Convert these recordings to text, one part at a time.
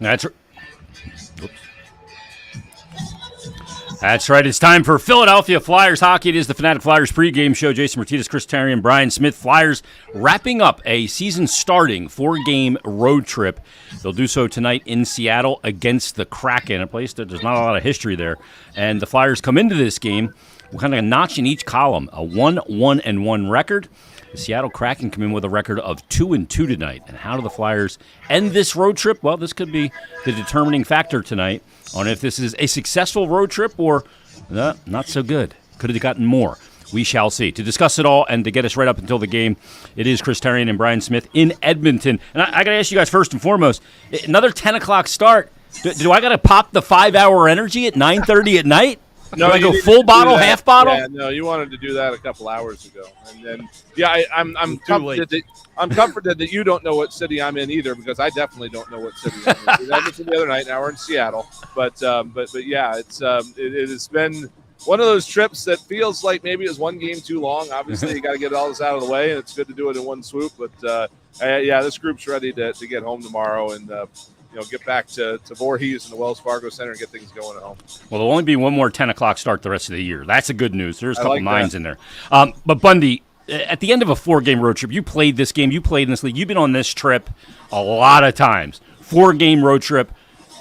That's That's right. It's time for Philadelphia Flyers hockey. It is the Fanatic Flyers pregame show. Jason Martinez, Chris Terry, and Brian Smith. Flyers wrapping up a season-starting 4-game road trip. They'll do so tonight in Seattle against the Kraken, a place that there's not a lot of history there. And the Flyers come into this game with kind of a notch in each column, a 1-1-1 record. The Seattle Kraken come in with a record of 2-2 tonight. And how do the Flyers end this road trip? Well, this could be the determining factor tonight on if this is a successful road trip or not so good. Could have gotten more. We shall see. To discuss it all and to get us right up until the game, it is Chris Terrian and Brian Smith in Edmonton. And I got to ask you guys first and foremost, another 10 o'clock start. Do I got to pop the 5-hour energy at 9:30 at night? No, do I go full bottle, half bottle? Yeah, no, you wanted to do that a couple hours ago. And then, I'm comforted that you don't know what city I'm in either, because I definitely don't know what city I'm in. I mentioned the other night. Now we're in Seattle, but yeah, it has been one of those trips that feels like maybe it was one game too long. Obviously, you got to get all this out of the way, and it's good to do it in one swoop. But this group's ready to get home tomorrow and get back to Voorhees and the Wells Fargo Center and get things going at home. Well, there'll only be one more 10 o'clock start the rest of the year. That's a good news. There's a couple nines in there. But Bundy, at the end of a 4-game road trip, you played this game, you played in this league, you've been on this trip a lot of times. 4-game road trip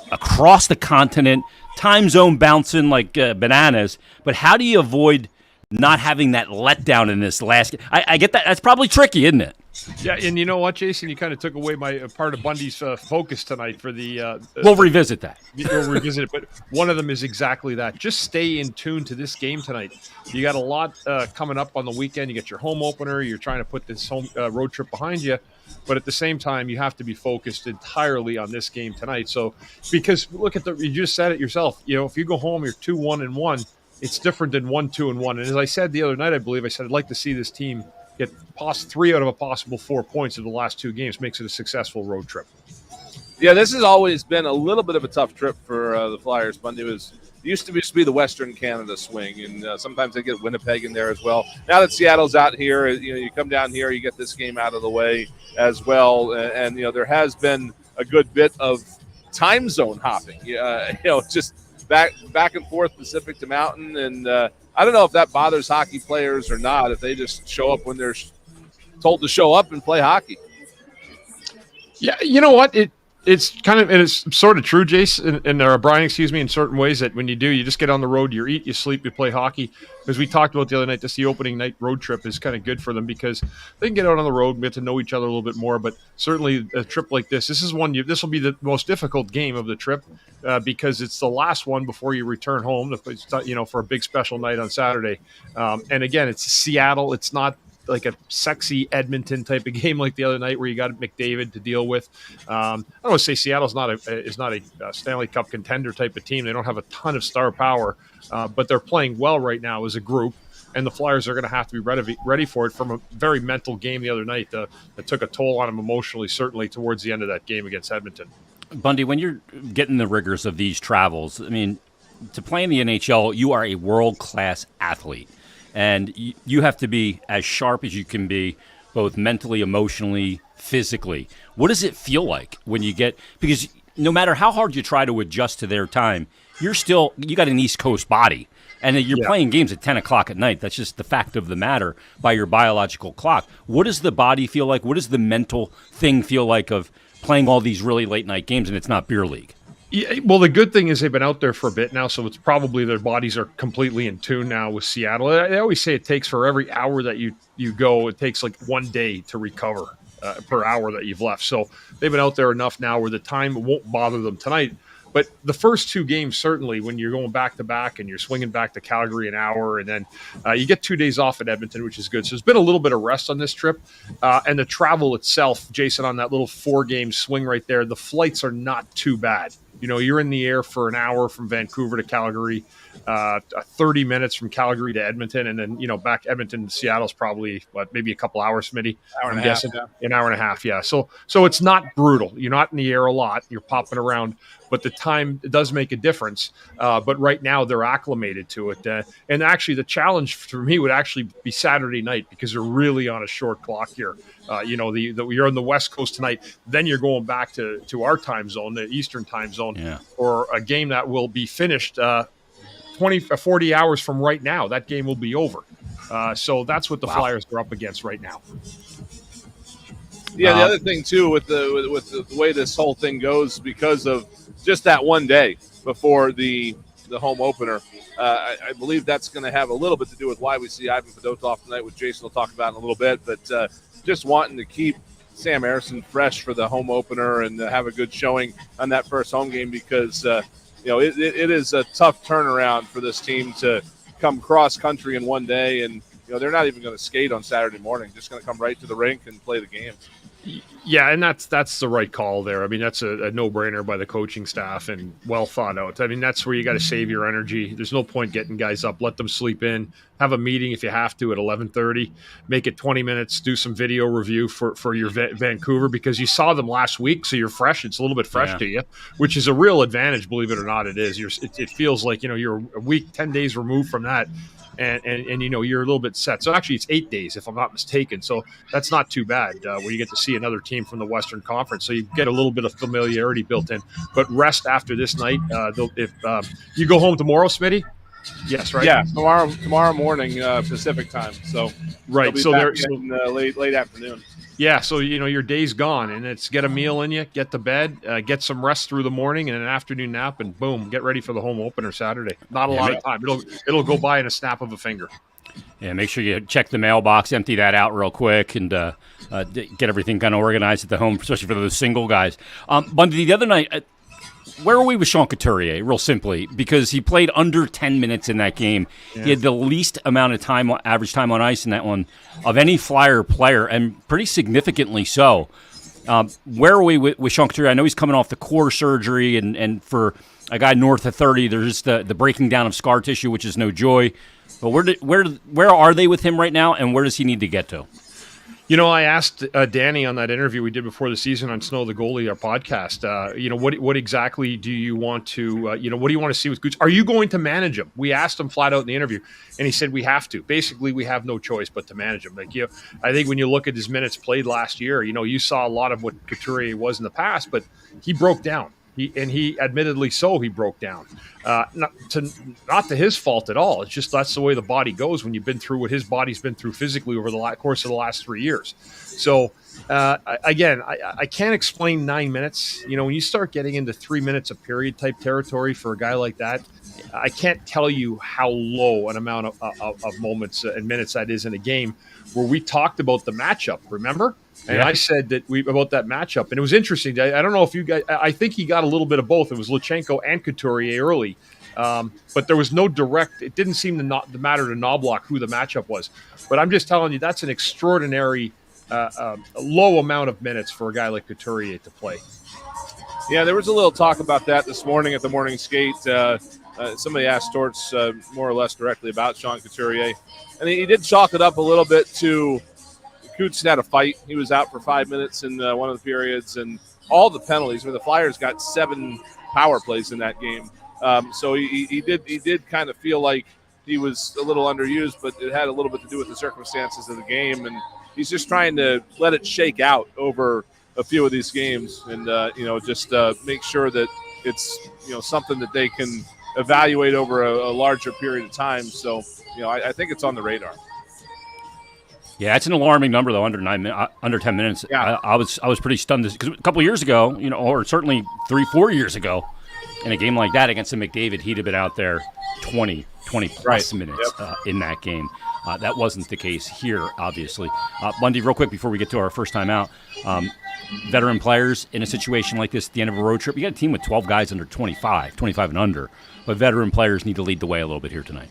across the continent, time zone bouncing like bananas. But how do you avoid not having that letdown in this last game? I get that. That's probably tricky, isn't it? Yeah, and you know what, Jason? You kind of took away my part of Bundy's focus tonight for the we'll revisit that. We'll revisit it, but one of them is exactly that. Just stay in tune to this game tonight. You got a lot coming up on the weekend. You got your home opener. You're trying to put this home road trip behind you, but at the same time, you have to be focused entirely on this game tonight. So, because look at you just said it yourself. If you go home, you're 2-1-1. It's different than 1-2-1. And as I said the other night, I said I'd like to see this team get 3 out of a possible 4 points in the last 2 games. Makes it a successful road trip. Yeah, this has always been a little bit of a tough trip for the Flyers. Bundy used to be the Western Canada swing, and sometimes they get Winnipeg in there as well. Now that Seattle's out here, you come down here, you get this game out of the way as well, and there has been a good bit of time zone hopping. Just back and forth, Pacific to Mountain, and I don't know if that bothers hockey players or not, if they just show up when they're told to show up and play hockey. Yeah, you know what? It's kind of, and it's sort of true, Jason, and Brian, excuse me, in certain ways that when you do, you just get on the road, you eat, you sleep, you play hockey. As we talked about the other night, the opening night road trip is kind of good for them because they can get out on the road and get to know each other a little bit more. But certainly a trip like this is one, this will be the most difficult game of the trip because it's the last one before you return home, for a big special night on Saturday. And again, it's Seattle. It's not like a sexy Edmonton type of game like the other night where you got McDavid to deal with. I don't want to say Seattle's not a Stanley Cup contender type of team. They don't have a ton of star power, but they're playing well right now as a group, and the Flyers are going to have to be ready for it from a very mental game the other night that took a toll on them emotionally, certainly towards the end of that game against Edmonton. Bundy, when you're getting the rigors of these travels, to play in the NHL, you are a world-class athlete. And you have to be as sharp as you can be, both mentally, emotionally, physically. What does it feel like when you because no matter how hard you try to adjust to their time, you got an East Coast body. And you're playing games at 10 o'clock at night. That's just the fact of the matter by your biological clock. What does the body feel like? What does the mental thing feel like of playing all these really late night games and it's not beer league? Yeah, well, the good thing is they've been out there for a bit now, so it's probably their bodies are completely in tune now with Seattle. I always say it takes for every hour that you go, it takes like 1 day to recover per hour that you've left. So they've been out there enough now where the time won't bother them tonight. But the first 2 games, certainly, when you're going back-to-back and you're swinging back to Calgary an hour, and then you get 2 days off at Edmonton, which is good. So there's been a little bit of rest on this trip. And the travel itself, Jason, on that little 4-game swing right there, the flights are not too bad. You're in the air for an hour from Vancouver to Calgary. 30 minutes from Calgary to Edmonton, and then back Edmonton to Seattle's probably maybe a couple hours, Smitty. I'm guessing an hour and a half. Yeah, so it's not brutal. You're not in the air a lot. You're popping around, but the time does make a difference. But right now they're acclimated to it, and actually the challenge for me would actually be Saturday night because they're really on a short clock here. You're on the West Coast tonight, then you're going back to our time zone, the Eastern time zone, for a game that will be finished 40 hours from right now. That game will be over. So that's what the Flyers are up against right now. Yeah, the other thing too with the way this whole thing goes, because of just that one day before the home opener, I believe that's going to have a little bit to do with why we see Ivan Fedotov tonight, which Jason will talk about in a little bit. But just wanting to keep Sam Ersson fresh for the home opener and have a good showing on that first home game, because it is a tough turnaround for this team to come cross country in one day, and they're not even going to skate on Saturday morning. Just going to come right to the rink and play the game. Yeah, and that's the right call there. I mean, that's a no-brainer by the coaching staff and well thought out. I mean, that's where you got to save your energy. There's no point getting guys up. Let them sleep in. Have a meeting if you have to at 11:30. Make it 20 minutes. Do some video review for your Vancouver, because you saw them last week, so you're fresh. It's a little bit fresh to you, which is a real advantage. Believe it or not, it is. It feels like you're a week, 10 days removed from that. And you're a little bit set. So actually it's 8 days if I'm not mistaken. So that's not too bad where you get to see another team from the Western Conference. So you get a little bit of familiarity built in. But rest after this night. If you go home tomorrow, Smitty? Yes, right? Yeah, tomorrow morning Pacific time. So right. So there's late afternoon. Yeah, so your day's gone, and it's get a meal in you, get to bed, get some rest through the morning, and an afternoon nap, and boom, get ready for the home opener Saturday. Not a lot of time. It'll go by in a snap of a finger. Yeah, make sure you check the mailbox, empty that out real quick, and get everything kind of organized at the home, especially for those single guys. Bundy, the other night, where are we with Sean Couturier, real simply? Because he played under 10 minutes in that game. Yeah. He had the least amount of time, average time on ice in that one, of any Flyer player, and pretty significantly so. Where are we with Sean Couturier? I know he's coming off the core surgery, and for a guy north of 30, there's the breaking down of scar tissue, which is no joy. But where are they with him right now, and where does he need to get to? I asked Danny on that interview we did before the season on Snow the Goalie, our podcast, what exactly do you want to, what do you want to see with Gooch? Are you going to manage him? We asked him flat out in the interview, and he said we have to. Basically, we have no choice but to manage him. I think when you look at his minutes played last year, you saw a lot of what Couturier was in the past, but he broke down. He admittedly so he broke down. Not to his fault at all. It's just that's the way the body goes when you've been through what his body's been through physically over the course of the last 3 years. So again, I can't explain 9 minutes. When you start getting into 3 minutes of period type territory for a guy like that, I can't tell you how low an amount of moments and minutes that is in a game. Where we talked about the matchup, remember? And I said that about that matchup, and it was interesting. I don't know if you guys. I think he got a little bit of both. It was Luchenko and Couturier early, but there was no direct. It didn't seem to matter to Knobloch who the matchup was. But I'm just telling you, that's an extraordinary low amount of minutes for a guy like Couturier to play. Yeah, there was a little talk about that this morning at the morning skate. Somebody asked Torts more or less directly about Sean Couturier, and he did chalk it up a little bit to. Coots had a fight. He was out for 5 minutes in one of the periods, and all the penalties. The Flyers got 7 power plays in that game, so he did kind of feel like he was a little underused, but it had a little bit to do with the circumstances of the game, and he's just trying to let it shake out over a few of these games, and just make sure that it's something that they can evaluate over a larger period of time. So I think it's on the radar. Yeah, it's an alarming number though. Under 10 minutes. Yeah, I was pretty stunned because a couple of years ago, or certainly 3-4 years ago, in a game like that against the McDavid, he'd have been out there 20 plus minutes in that game. That wasn't the case here, obviously. Bundy, real quick before we get to our first time out, veteran players in a situation like this at the end of a road trip, you got a team with 12 guys under 25 and under, but veteran players need to lead the way a little bit here tonight.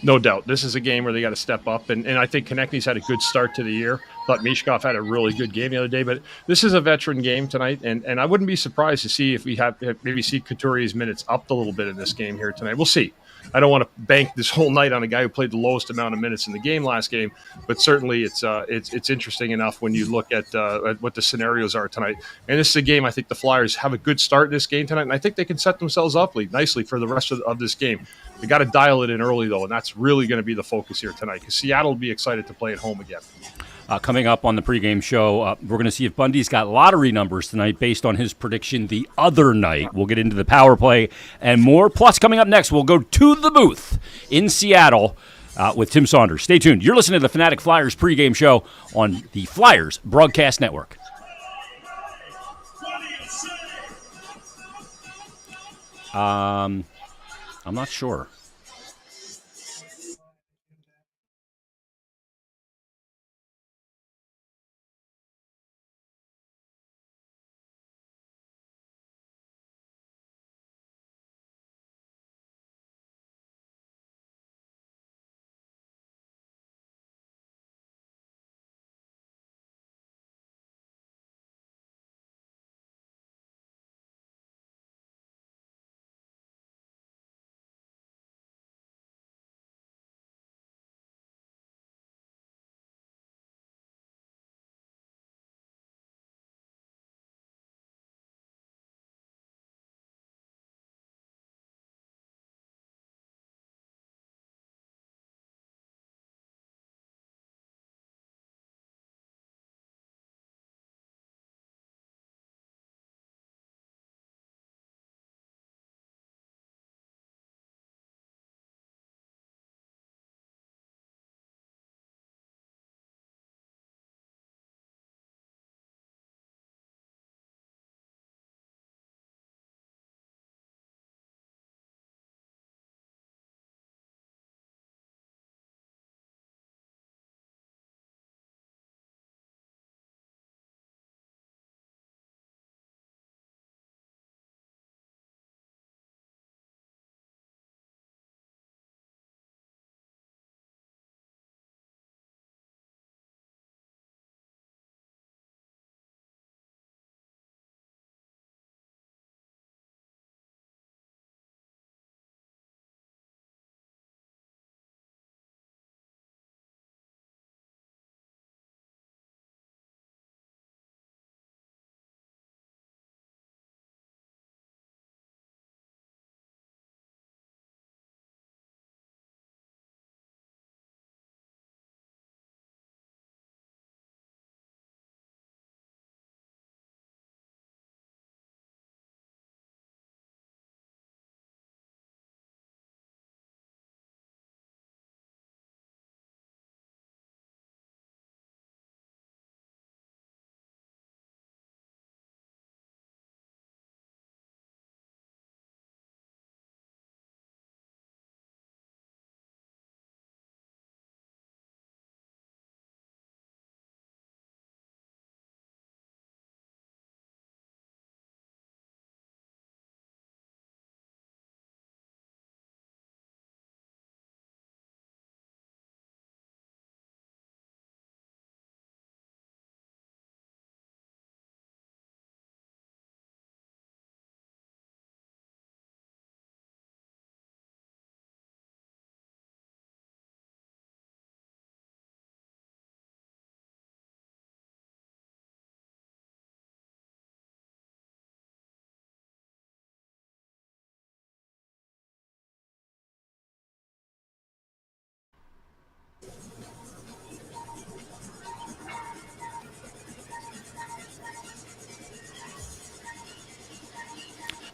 No doubt. This is a game where they got to step up, and I think Konechny's had a good start to the year. Thought Mishkov had a really good game the other day, but this is a veteran game tonight, and I wouldn't be surprised to see if we have maybe see Couturier's minutes upped a little bit in this game here tonight. We'll see. I don't want to bank this whole night on a guy who played the lowest amount of minutes in the game last game, but certainly it's interesting enough when you look at what the scenarios are tonight. And this is a game I think the Flyers have a good start in this game tonight, and I think they can set themselves up nicely for the rest of this game. They got to dial it in early, though, and that's really going to be the focus here tonight because Seattle will be excited to play at home again. Coming up on the pregame show, we're going to see if Bundy's got lottery numbers tonight based on his prediction the other night. We'll get into the power play and more. Plus, coming up next, we'll go to the booth in Seattle with Tim Saunders. Stay tuned. You're listening to the Fanatic Flyers pregame show on the Flyers Broadcast Network. I'm not sure.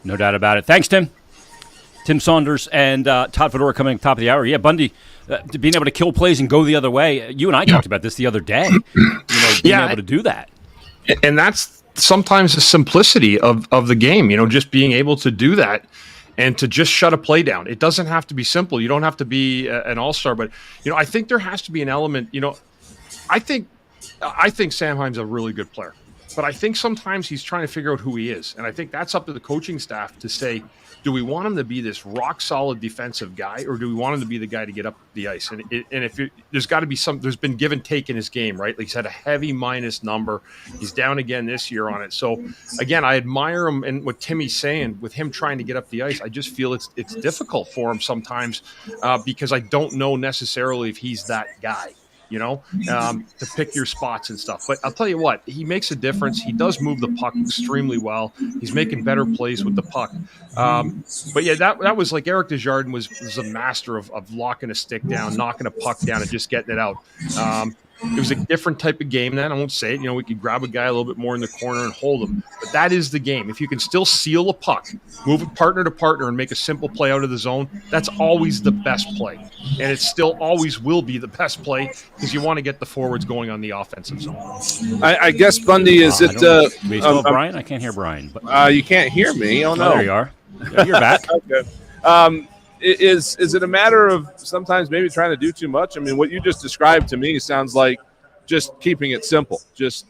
No doubt about it. Thanks, Tim. Tim Saunders and Todd Fedora coming top of the hour. Yeah, Bundy, being able to kill plays and go the other way. You and I talked about this the other day. Being able to do that. And that's sometimes the simplicity of the game, just being able to do that and to just shut a play down. It doesn't have to be simple. You don't have to be an all-star, but I think there has to be an element, I think Sam Hine's a really good player. But I think sometimes he's trying to figure out who he is. And I think that's up to the coaching staff to say, do we want him to be this rock solid defensive guy, or do we want him to be the guy to get up the ice? And there's got to be there's been give and take in his game, right? Like he's had a heavy minus number. He's down again this year on it. So again, I admire him, and what Timmy's saying with him trying to get up the ice, I just feel it's difficult for him sometimes because I don't know necessarily if he's that guy. To pick your spots and stuff. But I'll tell you what, he makes a difference. He does move the puck extremely well. He's making better plays with the puck. But yeah, that was like Eric Desjardins was a master of locking a stick down, knocking a puck down, and just getting it out. It was a different type of game then. I won't say it. We could grab a guy a little bit more in the corner and hold him. But that is the game. If you can still seal a puck, move it partner to partner, and make a simple play out of the zone, that's always the best play. And it still always will be the best play because you want to get the forwards going on the offensive zone. I guess, Bundy, is it we still have Brian? I can't hear Brian. But you can't hear me. Oh, no. There you are. You're back. Okay. Is it a matter of sometimes maybe trying to do too much? I mean, what you just described to me sounds like just keeping it simple, just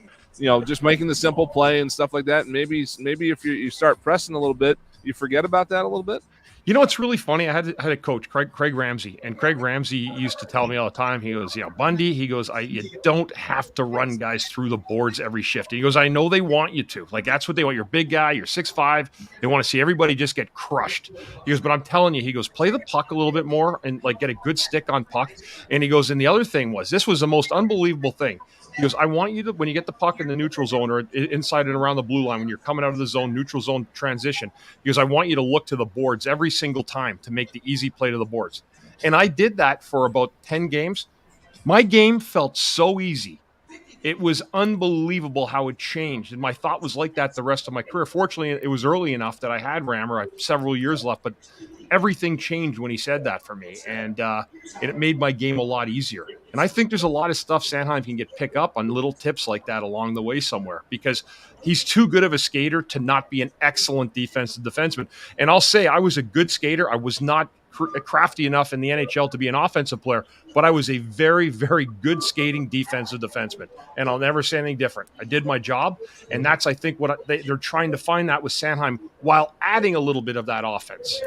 making the simple play and stuff like that. And maybe if you start pressing a little bit, you forget about that a little bit. It's really funny. I had a coach, Craig Ramsey, and Craig Ramsey used to tell me all the time. He goes, Bundy, he goes, you don't have to run guys through the boards every shift. He goes, I know they want you to. Like, that's what they want. You're a big guy. You're 6'5". They want to see everybody just get crushed. He goes, but I'm telling you, he goes, play the puck a little bit more and, like, get a good stick on puck. And he goes, and the other thing this was the most unbelievable thing. He goes, I want you to, when you get the puck in the neutral zone or inside and around the blue line, when you're coming out of the zone, neutral zone transition, he goes, I want you to look to the boards every single time to make the easy play to the boards. And I did that for about 10 games. My game felt so easy. It was unbelievable how it changed. And my thought was like that the rest of my career. Fortunately, it was early enough that I had Rammer. I had several years left, but everything changed when he said that for me. And it made my game a lot easier. And I think there's a lot of stuff Sanheim can pick up on little tips like that along the way somewhere because he's too good of a skater to not be an excellent defensive defenseman. And I'll say I was a good skater. I was not crafty enough in the NHL to be an offensive player, but I was a very, very good skating defensive defenseman. And I'll never say anything different. I did my job. And that's, I think, what they're trying to find that with Sanheim while adding a little bit of that offense.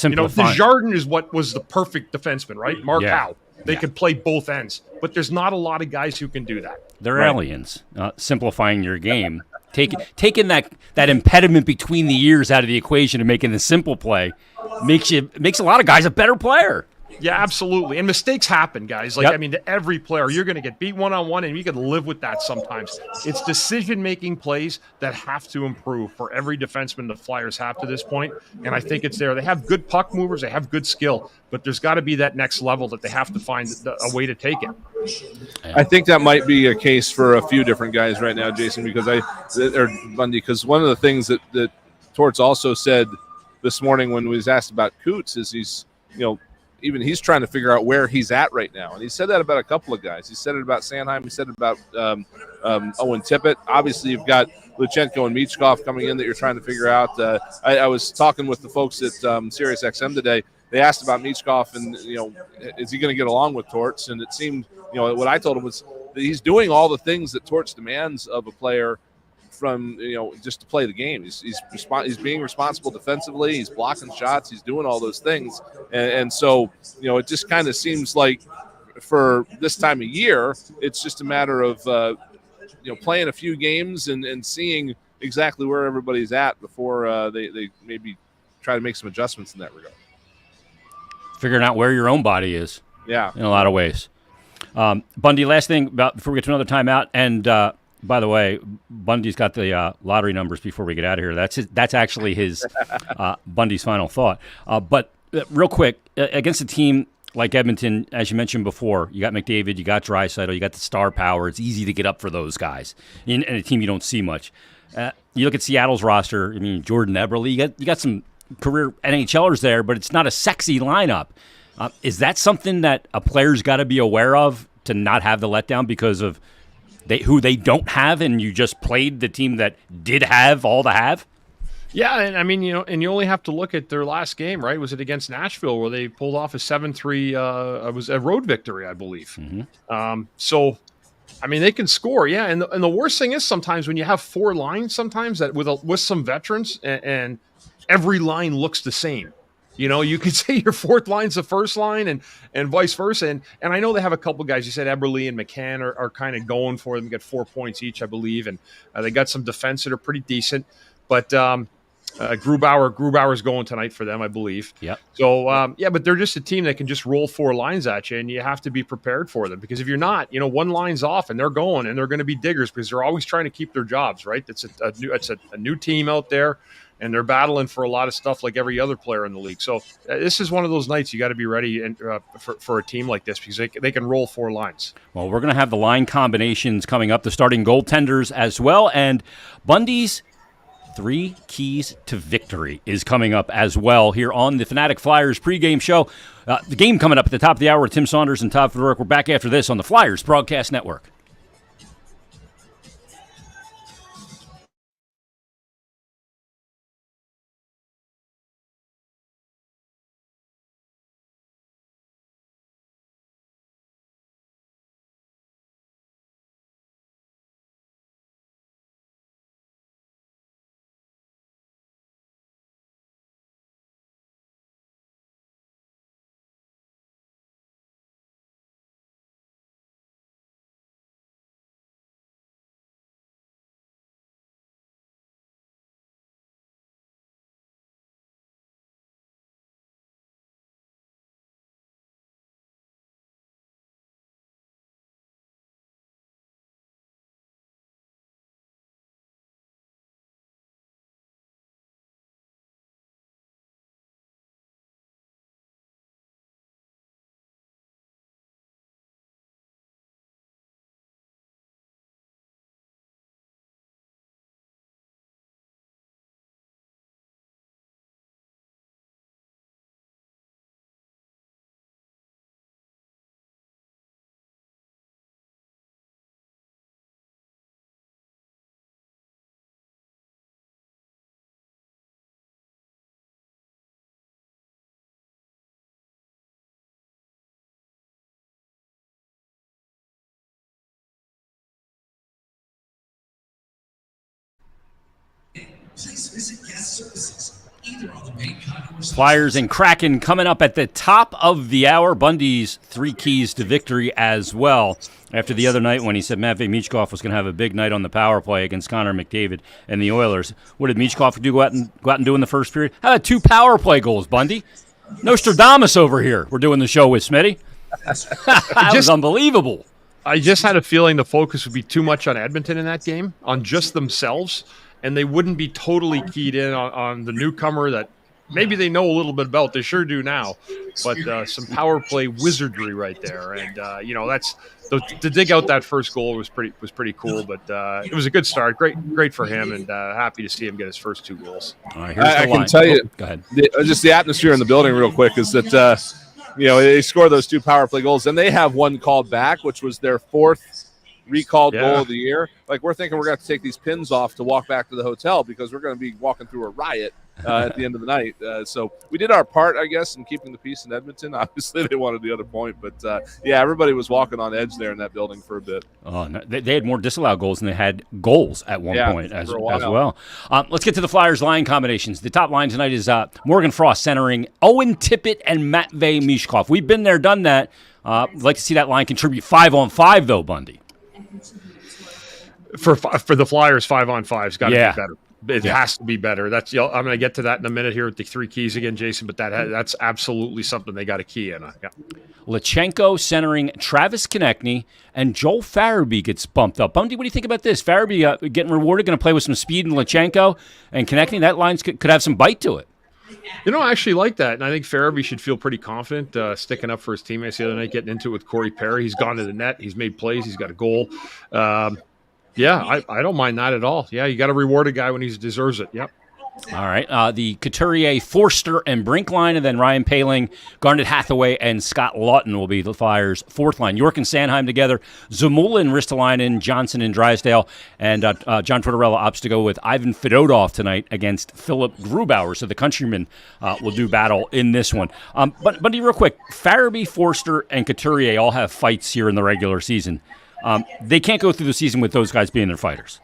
Desjardins is what was the perfect defenseman, right? Mark Howe. They could play both ends, but there's not a lot of guys who can do that. They're aliens. Simplifying your game, taking that impediment between the ears out of the equation and making the simple play makes a lot of guys a better player. Yeah, absolutely. And mistakes happen, guys. I mean, to every player, you're going to get beat one-on-one, and you can live with that sometimes. It's decision-making plays that have to improve for every defenseman the Flyers have to this point, and I think it's there. They have good puck movers. They have good skill, but there's got to be that next level that they have to find a way to take it. I think that might be a case for a few different guys right now, Jason, because one of the things that Torts also said this morning when we was asked about Coots is he's trying to figure out where he's at right now. And he said that about a couple of guys. He said it about Sanheim. He said it about Owen Tippett. Obviously, you've got Luchenko and Michkov coming in that you're trying to figure out. I was talking with the folks at Sirius XM today. They asked about Michkov and, is he going to get along with Torts? And it seemed, what I told him was that he's doing all the things that Torts demands of a player from just to play the game. He's being responsible defensively. He's blocking shots. He's doing all those things, and so it just kind of seems like for this time of year, it's just a matter of playing a few games and seeing exactly where everybody's at before they maybe try to make some adjustments in that regard. Figuring out where your own body is, in a lot of ways. Bundy, last thing before we get to another timeout, and. By the way, Bundy's got the lottery numbers before we get out of here. That's actually his Bundy's final thought. But real quick, against a team like Edmonton, as you mentioned before, you got McDavid, you got Draisaitl, you got the star power. It's easy to get up for those guys in a team you don't see much. You look at Seattle's roster. I mean, Jordan Eberle, you got some career NHLers there, but it's not a sexy lineup. Is that something that a player's got to be aware of to not have the letdown because of who they don't have, and you just played the team that did have all the have? Yeah, and I mean, and you only have to look at their last game, right? Was it against Nashville where they pulled off a 7-3? It was a road victory, I believe. Mm-hmm. So, I mean, they can score, yeah. And the worst thing is sometimes when you have four lines, sometimes that with some veterans, and every line looks the same. You could say your fourth line's the first line, and vice versa. And I know they have a couple guys. You said Eberle and McCann are kind of going for them. Get 4 points each, I believe, and they got some defense that are pretty decent. But Grubauer's going tonight for them, I believe. Yep. So but they're just a team that can just roll four lines at you, and you have to be prepared for them, because if you're not, one line's off and they're going, and they're going to be diggers because they're always trying to keep their jobs, right? It's a new team out there, and they're battling for a lot of stuff like every other player in the league. So this is one of those nights you got to be ready for a team like this, because they can roll four lines. Well, we're going to have the line combinations coming up, the starting goaltenders as well, and Bundy's 3 keys to victory is coming up as well here on the Fanatic Flyers pregame show. The game coming up at the top of the hour with Tim Saunders and Todd Fedoruk. We're back after this on the Flyers Broadcast Network. Please visit guest services, either on the main concourse. Flyers and Kraken coming up at the top of the hour. Bundy's 3 keys to victory as well. After the other night when he said Matvei Michkov was going to have a big night on the power play against Connor McDavid and the Oilers, what did Michkov go out and do in the first period? How about 2 power play goals, Bundy? Nostradamus over here. We're doing the show with Smitty. That was unbelievable. I just had a feeling the focus would be too much on Edmonton in that game, on just themselves, and they wouldn't be totally keyed in on the newcomer that maybe they know a little bit about. They sure do now, but some power play wizardry right there. And, that's to dig out that first goal was pretty cool, but it was a good start. Great for him, and happy to see him get his first 2 goals. All right, here's the line. Can tell you, go ahead. Just the atmosphere in the building real quick is that, they score those 2 power play goals, and they have one called back, which was their 4th recalled goal of the year. Like, we're thinking we're going to have to take these pins off to walk back to the hotel because we're going to be walking through a riot at the end of the night. So we did our part, I guess, in keeping the peace in Edmonton. Obviously, they wanted the other point. But, everybody was walking on edge there in that building for a bit. Oh, no, they had more disallowed goals than they had goals at one point as well. Let's get to the Flyers line combinations. The top line tonight is Morgan Frost centering Owen Tippett and Matvei Michkov. We've been there, done that. I'd like to see that line contribute 5-on-5, though, Bundy. For the Flyers, 5-on-5's got to be better. It has to be better. That's I'm going to get to that in a minute here with the 3 keys again, Jason. But that's absolutely something they got to key in. Lachenko centering Travis Konechny, and Joel Farabee gets bumped up. Bundy, what do you think about this? Farabee getting rewarded, going to play with some speed in Lachenko, and Konechny, that line could have some bite to it. I actually like that, and I think Farabee should feel pretty confident sticking up for his teammates the other night, getting into it with Corey Perry. He's gone to the net. He's made plays. He's got a goal. I don't mind that at all. Yeah, you got to reward a guy when he deserves it. Yep. All right. The Couturier, Forster, and Brink line, and then Ryan Poehling, Garnet Hathaway, and Scott Lawton will be the Flyers' 4th line. York and Sanheim together. Zamula and Ristolainen, Johnson and Drysdale, and John Tortorella opts to go with Ivan Fedotov tonight against Philip Grubauer. So the countrymen will do battle in this one. But real quick, Farabee, Forster, and Couturier all have fights here in the regular season. They can't go through the season with those guys being their fighters.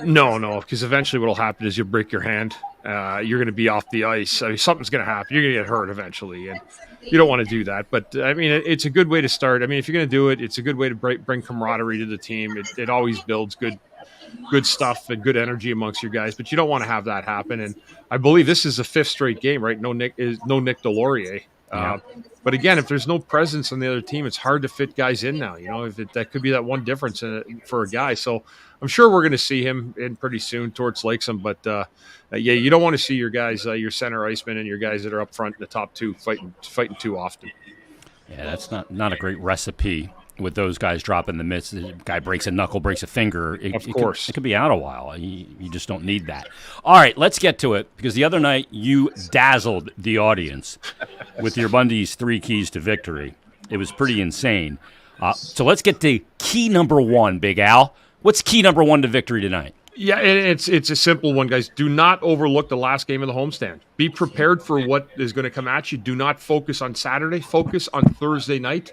No, because eventually what will happen is you'll break your hand. You're going to be off the ice. I mean, something's going to happen. You're going to get hurt eventually, and you don't want to do that. But, I mean, it's a good way to start. I mean, if you're going to do it, it's a good way to bring camaraderie to the team. It always builds good stuff and good energy amongst your guys, but you don't want to have that happen. And I believe this is the 5th straight game, right? No Nick Delorier. But again, if there's no presence on the other team, it's hard to fit guys in now. That could be that one difference for a guy. So I'm sure we're going to see him in pretty soon towards Lakesome. But you don't want to see your guys, your center icemen and your guys that are up front in the top two fighting too often. Yeah, that's not a great recipe with those guys dropping the mitts. The guy breaks a knuckle, breaks a finger. Of course. It could be out a while. You just don't need that. All right, let's get to it, because the other night you dazzled the audience with your Bundy's 3 keys to victory. It was pretty insane. So let's get to key number 1, Big Al. What's key number 1 to victory tonight? Yeah, it's a simple one, guys. Do not overlook the last game of the homestand. Be prepared for what is going to come at you. Do not focus on Saturday. Focus on Thursday night.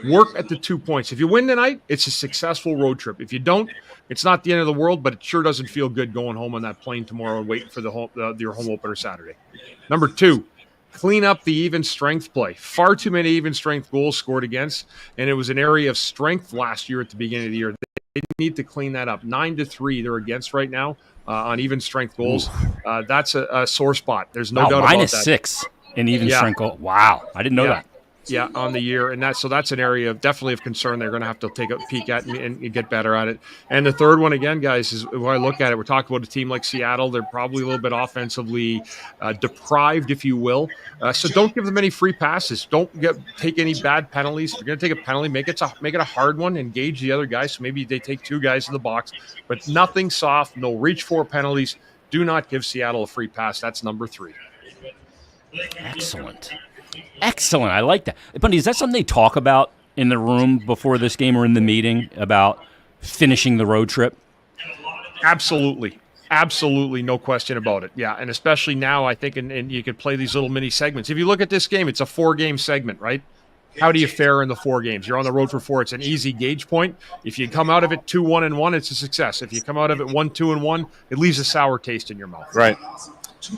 Work at the 2 points. If you win tonight, it's a successful road trip. If you don't, it's not the end of the world, but it sure doesn't feel good going home on that plane tomorrow and waiting for your home opener Saturday. Number 2, clean up the even strength play. Far too many even strength goals scored against, and it was an area of strength last year at the beginning of the year. They need to clean that up. 9-3 they're against right now on even strength goals. That's a sore spot. There's no doubt about that. -6 in even strength goal. Wow, I didn't know that. Yeah, on the year, and that's an area definitely of concern. They're going to have to take a peek at and get better at it. And the third one, again, guys, is when I look at it, we're talking about a team like Seattle. They're probably a little bit offensively deprived, if you will. So don't give them any free passes. Don't take any bad penalties. If you're going to take a penalty, make it a hard one. Engage the other guys. So maybe they take 2 guys in the box, but nothing soft. No reach for penalties. Do not give Seattle a free pass. That's number 3. Excellent. I like that. Bundy, is that something they talk about in the room before this game or in the meeting about finishing the road trip? Absolutely. No question about it. Yeah, and especially now, I think, and you could play these little mini segments. If you look at this game, it's a 4-game segment, right? How do you fare in the 4 games? You're on the road for 4. It's an easy gauge point. If you come out of it 2-1-1, it's a success. If you come out of it 1-2-1, it leaves a sour taste in your mouth. Right.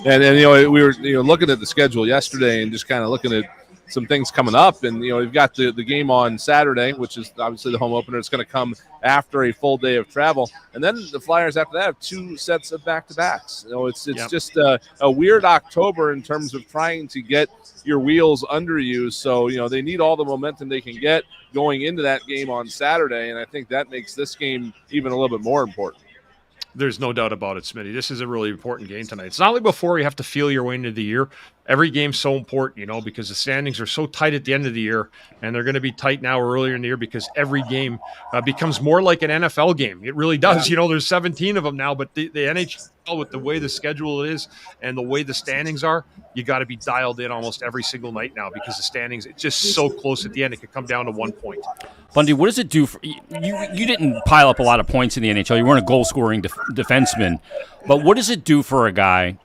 And we were looking at the schedule yesterday and just kind of looking at some things coming up. And we've got the game on Saturday, which is obviously the home opener. It's going to come after a full day of travel, and then the Flyers after that have 2 sets of back-to-backs. It's just a weird October in terms of trying to get your wheels under you. So they need all the momentum they can get going into that game on Saturday, and I think that makes this game even a little bit more important. There's no doubt about it, Smitty. This is a really important game tonight. It's not like before you have to feel your way into the year. Every game's so important, because the standings are so tight at the end of the year, and they're going to be tight now earlier in the year because every game becomes more like an NFL game. It really does. Yeah. There's 17 of them now, but the NHL, with the way the schedule is and the way the standings are, you got to be dialed in almost every single night now because the standings, it's just so close at the end. It could come down to 1 point. Bundy, what does it do for you? You didn't pile up a lot of points in the NHL. You weren't a goal-scoring defenseman. But what does it do for a guy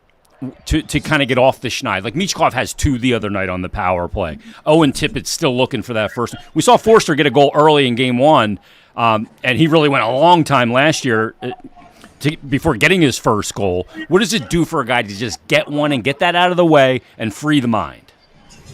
to kind of get off the schneid? Like Michkov has 2 the other night on the power play. Owen Tippett's still looking for that first. We saw Forster get a goal early in game 1, and he really went a long time last year before getting his first goal. What does it do for a guy to just get one and get that out of the way and free the mind?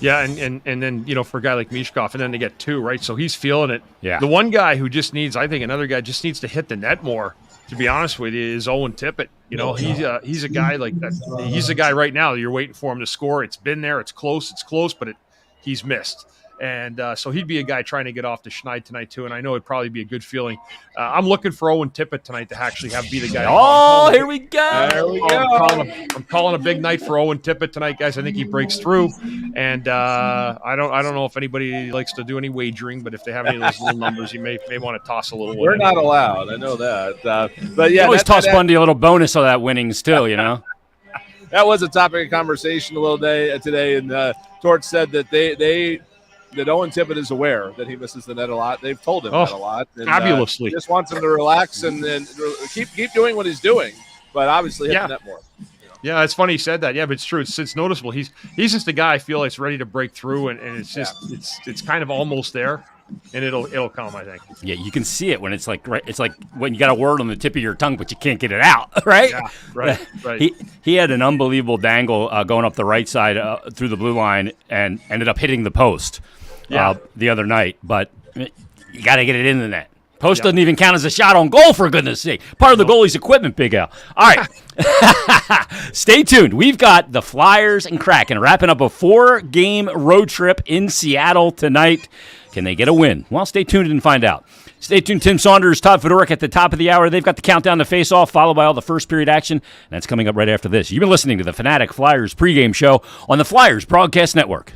Yeah, and then, for a guy like Michkov, and then to get 2, right? So he's feeling it. Yeah. The one guy who just needs, I think another guy just needs to hit the net more, to be honest with you, is Owen Tippett. He's a guy like that. He's a guy right now you're waiting for him to score. It's been there. It's close, but he's missed. And so he'd be a guy trying to get off the schneid tonight, too. And I know it'd probably be a good feeling. I'm looking for Owen Tippett tonight to actually be the guy. Oh, here we go. There we go. I'm calling a big night for Owen Tippett tonight, guys. I think he breaks through. And I don't know if anybody likes to do any wagering, but if they have any of those little numbers, you may want to toss a little. We're not allowed. I know that. But yeah, you always toss Bundy a little bonus of that winnings too. That was a topic of conversation a little day today, and Torch said that that Owen Tippett is aware that he misses the net a lot. They've told him that a lot. And, fabulously. Just wants him to relax and keep doing what he's doing, but obviously hit the net more. Yeah, it's funny he said that. Yeah, but it's true. It's noticeable. He's just a guy I feel like is ready to break through, and it's just it's kind of almost there. and it'll come, I think. Yeah, you can see it when it's like when you got a word on the tip of your tongue, but you can't get it out, right? Yeah, right. He had an unbelievable dangle going up the right side through the blue line and ended up hitting the post the other night. But you got to get it in the net. Post doesn't even count as a shot on goal, for goodness sake. Part of the goalie's equipment, Big Al. All right. Stay tuned. We've got the Flyers and Kraken wrapping up a 4-game road trip in Seattle tonight. Can they get a win? Well, stay tuned and find out. Stay tuned. Tim Saunders, Todd Fedoruk at the top of the hour. They've got the countdown to face-off, followed by all the first period action. And that's coming up right after this. You've been listening to the Fanatic Flyers pregame show on the Flyers Broadcast Network.